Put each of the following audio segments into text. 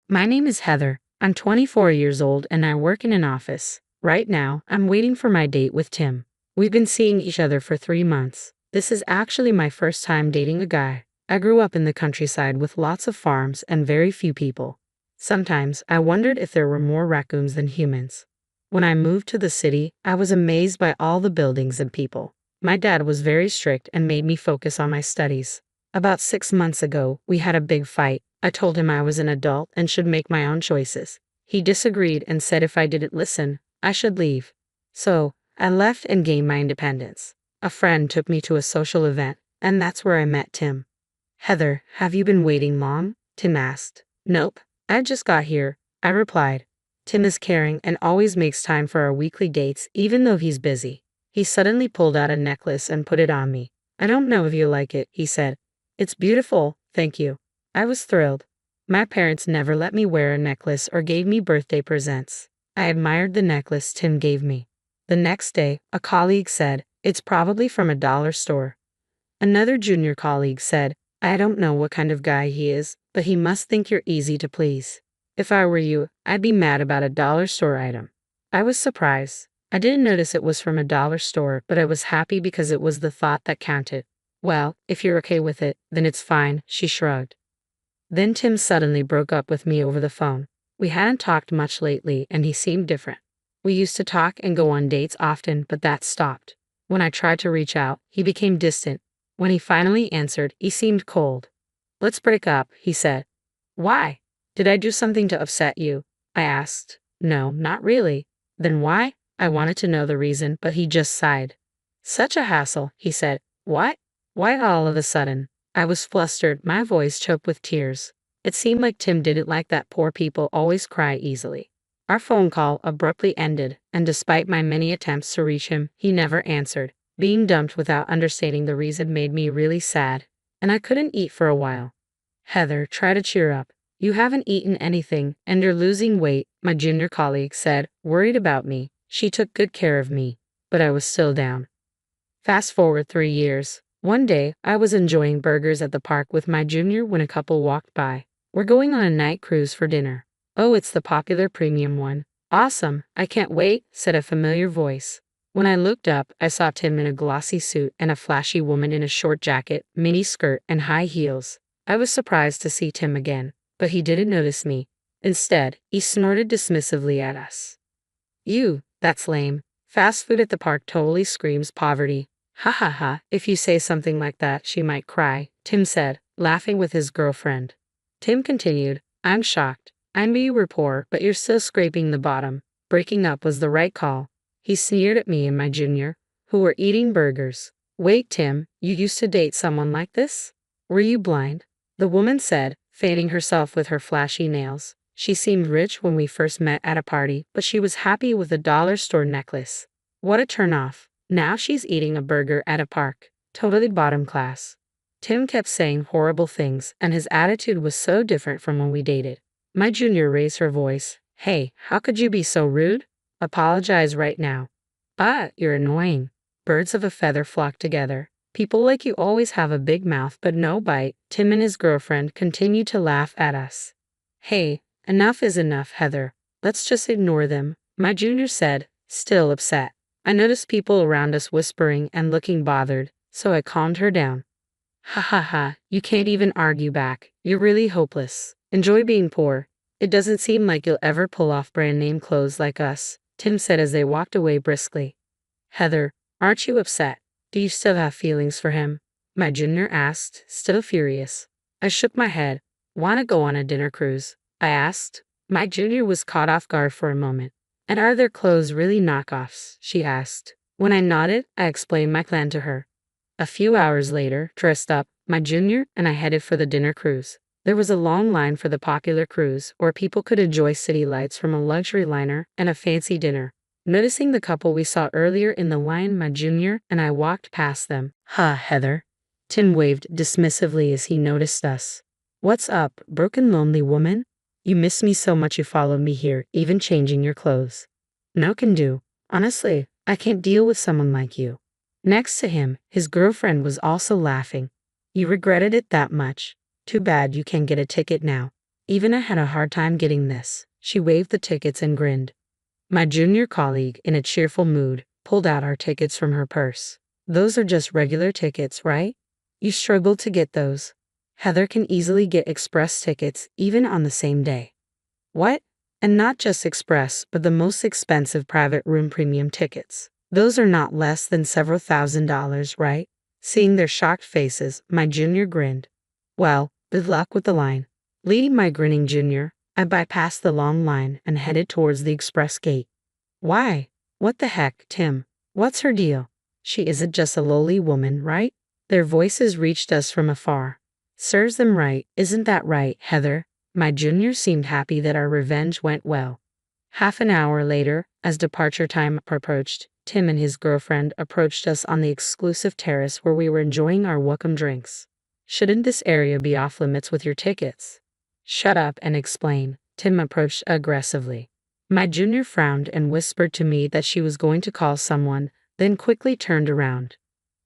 My name is Heather. I'm 24 years old and I work in an office. Right now, I'm waiting for my date with Tim. We've been seeing each other for 3 months. This is actually my first time dating a guy. I grew up in the countryside with lots of farms and very few people. Sometimes I wondered if there were more raccoons than humans. When I moved to the city, I was amazed by all the buildings and people. My dad was very strict and made me focus on my studies. About 6 months ago, we had a big fight. I told him I was an adult and should make my own choices. He disagreed and said if I didn't listen, I should leave. So, I left and gained my independence. A friend took me to a social event, and that's where I met Tim. Heather, have you been waiting long? Tim asked. Nope, I just got here, I replied. Tim is caring and always makes time for our weekly dates even though he's busy. He suddenly pulled out a necklace and put it on me. I don't know if you like it, he said. It's beautiful, thank you. I was thrilled. My parents never let me wear a necklace or gave me birthday presents. I admired the necklace Tim gave me. The next day, a colleague said, it's probably from a dollar store. Another junior colleague said, I don't know what kind of guy he is, but he must think you're easy to please. If I were you, I'd be mad about a dollar store item. I was surprised. I didn't notice it was from a dollar store, but I was happy because it was the thought that counted. Well, if you're okay with it, then it's fine, she shrugged. Then Tim suddenly broke up with me over the phone. We hadn't talked much lately and he seemed different. We used to talk and go on dates often, but that stopped. When I tried to reach out, he became distant. When he finally answered, he seemed cold. Let's break up, he said. Why? Did I do something to upset you? I asked. No, not really. Then why? I wanted to know the reason, but he just sighed. Such a hassle, he said. What? Why all of a sudden? I was flustered, my voice choked with tears. It seemed like Tim didn't like that poor people always cry easily. Our phone call abruptly ended, and despite my many attempts to reach him, he never answered. Being dumped without understanding the reason made me really sad, and I couldn't eat for a while. Heather, try to cheer up. You haven't eaten anything, and you're losing weight, my junior colleague said, worried about me. She took good care of me, but I was still down. Fast forward 3 years. One day, I was enjoying burgers at the park with my junior when a couple walked by. We're going on a night cruise for dinner. Oh, it's the popular premium one. Awesome, I can't wait, said a familiar voice. When I looked up, I saw Tim in a glossy suit and a flashy woman in a short jacket, mini skirt, and high heels. I was surprised to see Tim again, but he didn't notice me. Instead, he snorted dismissively at us. You, that's lame. Fast food at the park totally screams poverty. Ha ha ha, if you say something like that, she might cry, Tim said, laughing with his girlfriend. Tim continued, I'm shocked. I knew you were poor, but you're still scraping the bottom. Breaking up was the right call. He sneered at me and my junior, who were eating burgers. Wait, Tim, you used to date someone like this? Were you blind? The woman said, fanning herself with her flashy nails. She seemed rich when we first met at a party, but she was happy with a dollar store necklace. What a turnoff. Now she's eating a burger at a park. Totally bottom class. Tim kept saying horrible things, and his attitude was so different from when we dated. My junior raised her voice. Hey, how could you be so rude? Apologize right now. You're annoying. Birds of a feather flock together. People like you always have a big mouth but no bite. Tim and his girlfriend continued to laugh at us. Hey, enough is enough, Heather. Let's just ignore them, my junior said, still upset. I noticed people around us whispering and looking bothered, so I calmed her down. Ha ha ha, you can't even argue back. You're really hopeless. Enjoy being poor. It doesn't seem like you'll ever pull off brand name clothes like us, Tim said as they walked away briskly. Heather, aren't you upset? Do you still have feelings for him? My junior asked, still furious. I shook my head. Wanna go on a dinner cruise? I asked. My junior was caught off guard for a moment. And are their clothes really knockoffs? She asked. When I nodded, I explained my plan to her. A few hours later, dressed up, my junior and I headed for the dinner cruise. There was a long line for the popular cruise, where people could enjoy city lights from a luxury liner and a fancy dinner. Noticing the couple we saw earlier in the line, my junior and I walked past them. Heather. Tim waved dismissively as he noticed us. What's up, broken lonely woman? You miss me so much you followed me here, even changing your clothes. No can do. Honestly, I can't deal with someone like you. Next to him, his girlfriend was also laughing. You regretted it that much? Too bad you can't get a ticket now. Even I had a hard time getting this. She waved the tickets and grinned. My junior colleague, in a cheerful mood, pulled out our tickets from her purse. Those are just regular tickets, right? You struggled to get those. Heather can easily get express tickets even on the same day. What? And not just express, but the most expensive private room premium tickets. Those are not less than several $1,000s, right? Seeing their shocked faces, my junior grinned. Well, good luck with the line. Leading my grinning junior, I bypassed the long line and headed towards the express gate. Why? What the heck, Tim? What's her deal? She isn't just a lowly woman, right? Their voices reached us from afar. Serves them right, isn't that right, Heather? My junior seemed happy that our revenge went well. Half an hour later, as departure time approached, Tim and his girlfriend approached us on the exclusive terrace where we were enjoying our welcome drinks. Shouldn't this area be off limits with your tickets? Shut up and explain, Tim approached aggressively. My junior frowned and whispered to me that she was going to call someone, then quickly turned around.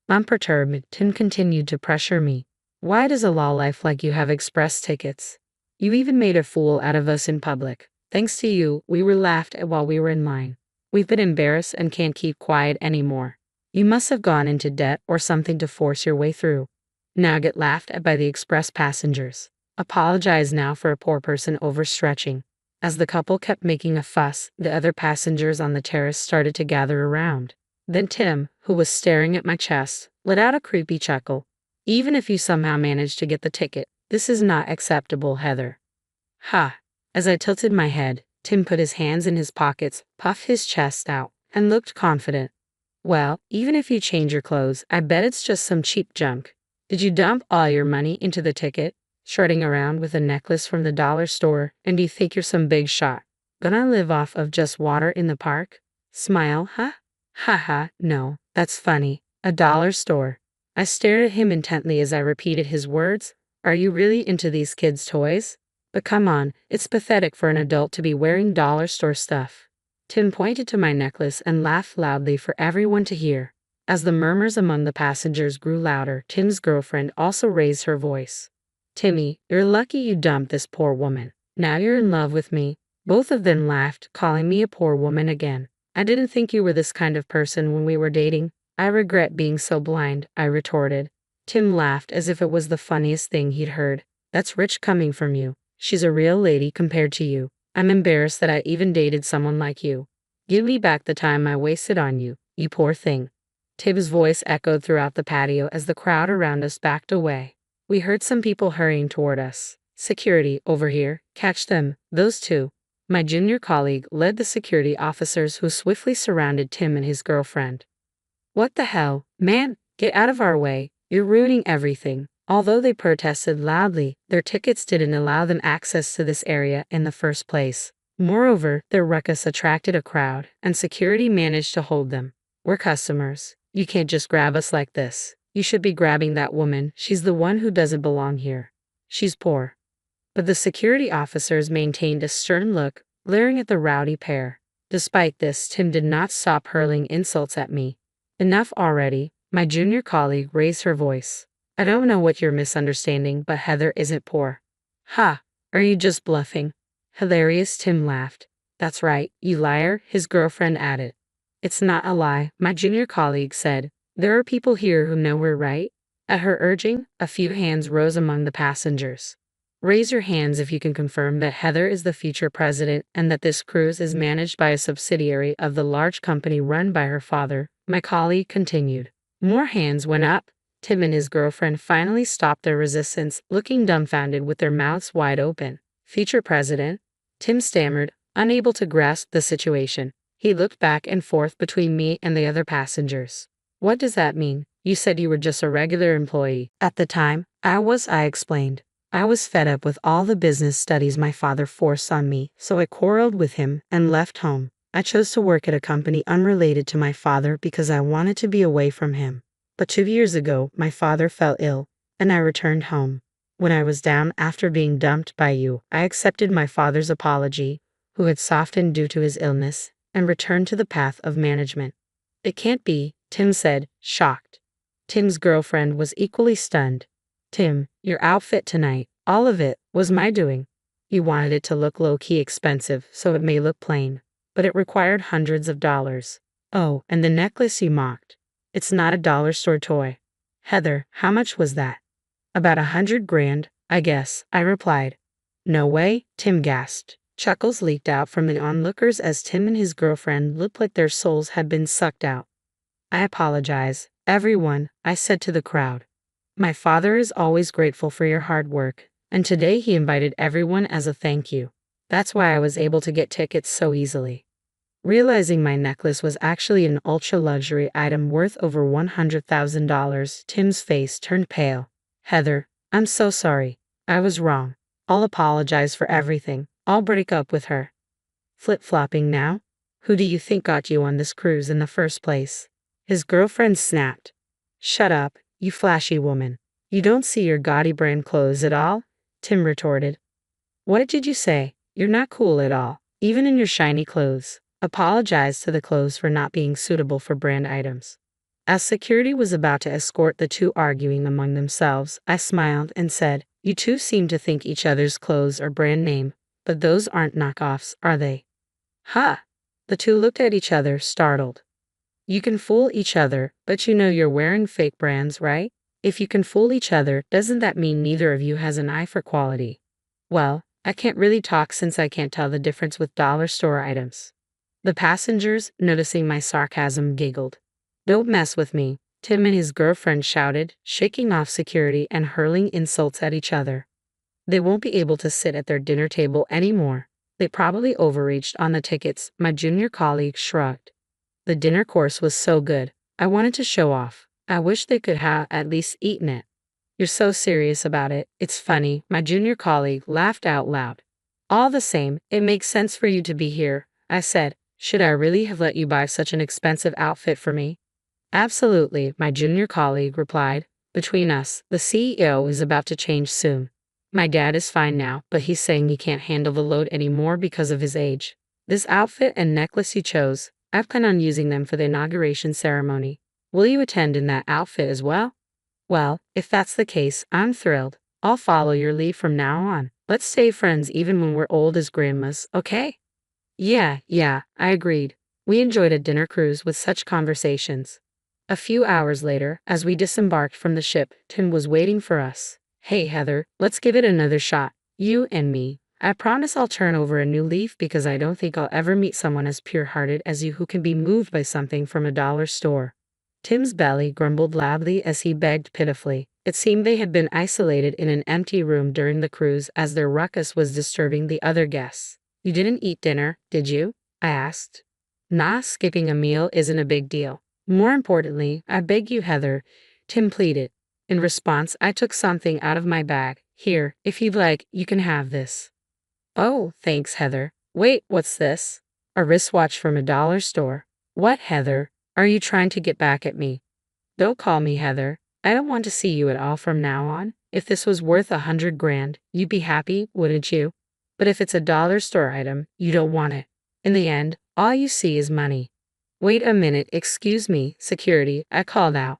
Unperturbed, Tim continued to pressure me. Why does a lowlife like you have express tickets? You even made a fool out of us in public. Thanks to you, we were laughed at while we were in line. We've been embarrassed and can't keep quiet anymore. You must have gone into debt or something to force your way through. Now get laughed at by the express passengers. Apologize now for a poor person overstretching. As the couple kept making a fuss, the other passengers on the terrace started to gather around. Then Tim, who was staring at my chest, let out a creepy chuckle. Even if you somehow managed to get the ticket, this is not acceptable, Heather. Ha! As I tilted my head, Tim put his hands in his pockets, puffed his chest out, and looked confident. Well, even if you change your clothes, I bet it's just some cheap junk. Did you dump all your money into the ticket? Strutting around with a necklace from the dollar store, and do you think you're some big shot? Gonna live off of just water in the park? Smile, huh? Ha ha, no, that's funny. A dollar store. I stared at him intently as I repeated his words. Are you really into these kids' toys? But come on, it's pathetic for an adult to be wearing dollar store stuff. Tim pointed to my necklace and laughed loudly for everyone to hear. As the murmurs among the passengers grew louder, Tim's girlfriend also raised her voice. Timmy, you're lucky you dumped this poor woman. Now you're in love with me. Both of them laughed, calling me a poor woman again. I didn't think you were this kind of person when we were dating. I regret being so blind, I retorted. Tim laughed as if it was the funniest thing he'd heard. That's rich coming from you. She's a real lady compared to you. I'm embarrassed that I even dated someone like you. Give me back the time I wasted on you, you poor thing. Tim's voice echoed throughout the patio as the crowd around us backed away. We heard some people hurrying toward us. Security, over here. Catch them, those two. My junior colleague led the security officers who swiftly surrounded Tim and his girlfriend. What the hell, man? Get out of our way. You're ruining everything. Although they protested loudly, their tickets didn't allow them access to this area in the first place. Moreover, their ruckus attracted a crowd, and security managed to hold them. We're customers. You can't just grab us like this. You should be grabbing that woman. She's the one who doesn't belong here. She's poor. But the security officers maintained a stern look, glaring at the rowdy pair. Despite this, Tim did not stop hurling insults at me. Enough already, my junior colleague raised her voice. I don't know what you're misunderstanding, but Heather isn't poor. Ha! Are you just bluffing? Hilarious, Tim laughed. That's right, you liar, his girlfriend added. It's not a lie, my junior colleague said. There are people here who know we're right. At her urging, a few hands rose among the passengers. Raise your hands if you can confirm that Heather is the future president and that this cruise is managed by a subsidiary of the large company run by her father, my colleague continued. More hands went up. Tim and his girlfriend finally stopped their resistance, looking dumbfounded with their mouths wide open. Future president? Tim stammered, unable to grasp the situation. He looked back and forth between me and the other passengers. What does that mean? You said you were just a regular employee. At the time, I explained. I was fed up with all the business studies my father forced on me, so I quarreled with him and left home. I chose to work at a company unrelated to my father because I wanted to be away from him. But 2 years ago, my father fell ill, and I returned home. When I was down after being dumped by you, I accepted my father's apology, who had softened due to his illness, and returned to the path of management. It can't be, Tim said, shocked. Tim's girlfriend was equally stunned. Tim, your outfit tonight, all of it, was my doing. You wanted it to look low-key expensive, so it may look plain. But it required hundreds of dollars. Oh, and the necklace you mocked. It's not a dollar store toy. Heather, how much was that? About 100 grand, I guess, I replied. No way, Tim gasped. Chuckles leaked out from the onlookers as Tim and his girlfriend looked like their souls had been sucked out. I apologize, everyone, I said to the crowd. My father is always grateful for your hard work, and today he invited everyone as a thank you. That's why I was able to get tickets so easily. Realizing my necklace was actually an ultra-luxury item worth over $100,000, Tim's face turned pale. Heather, I'm so sorry. I was wrong. I'll apologize for everything. I'll break up with her. Flip-flopping now? Who do you think got you on this cruise in the first place? His girlfriend snapped. Shut up, you flashy woman. You don't see your gaudy brand clothes at all? Tim retorted. What did you say? You're not cool at all, even in your shiny clothes. Apologize to the clothes for not being suitable for brand items. As security was about to escort the two arguing among themselves, I smiled and said, You two seem to think each other's clothes are brand name, but those aren't knockoffs, are they? Huh? The two looked at each other, startled. You can fool each other, but you know you're wearing fake brands, right? If you can fool each other, doesn't that mean neither of you has an eye for quality? Well, I can't really talk since I can't tell the difference with dollar store items. The passengers, noticing my sarcasm, giggled. Don't mess with me, Tim and his girlfriend shouted, shaking off security and hurling insults at each other. They won't be able to sit at their dinner table anymore. They probably overreached on the tickets, my junior colleague shrugged. The dinner course was so good. I wanted to show off. I wish they could have at least eaten it. You're so serious about it. It's funny, my junior colleague laughed out loud. All the same, it makes sense for you to be here, I said. Should I really have let you buy such an expensive outfit for me? Absolutely, my junior colleague replied. Between us, the CEO is about to change soon. My dad is fine now, but he's saying he can't handle the load anymore because of his age. This outfit and necklace you chose, I plan on using them for the inauguration ceremony. Will you attend in that outfit as well? Well, if that's the case, I'm thrilled. I'll follow your lead from now on. Let's stay friends even when we're old as grandmas, okay? Yeah, I agreed. We enjoyed a dinner cruise with such conversations. A few hours later, as we disembarked from the ship, Tim was waiting for us. Hey Heather, let's give it another shot. You and me. I promise I'll turn over a new leaf because I don't think I'll ever meet someone as pure-hearted as you who can be moved by something from a dollar store. Tim's belly grumbled loudly as he begged pitifully. It seemed they had been isolated in an empty room during the cruise as their ruckus was disturbing the other guests. You didn't eat dinner, did you? I asked. Nah, skipping a meal isn't a big deal. More importantly, I beg you, Heather, Tim pleaded. In response, I took something out of my bag. Here, if you'd like, you can have this. Oh, thanks, Heather. Wait, what's this? A wristwatch from a dollar store. What, Heather? Are you trying to get back at me? Don't call me Heather. I don't want to see you at all from now on. If this was worth 100 grand, you'd be happy, wouldn't you? But if it's a dollar store item, you don't want it. In the end, all you see is money. Wait a minute, excuse me, security, I called out.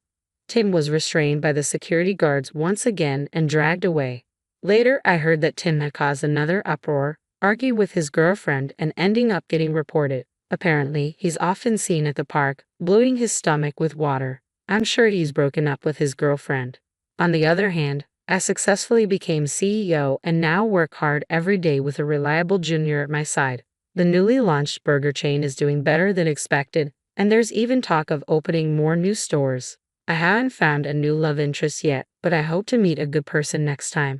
Tim was restrained by the security guards once again and dragged away. Later, I heard that Tim had caused another uproar, argued with his girlfriend, and ending up getting reported. Apparently, he's often seen at the park, bloating his stomach with water. I'm sure he's broken up with his girlfriend. On the other hand, I successfully became CEO and now work hard every day with a reliable junior at my side. The newly launched burger chain is doing better than expected, and there's even talk of opening more new stores. I haven't found a new love interest yet, but I hope to meet a good person next time.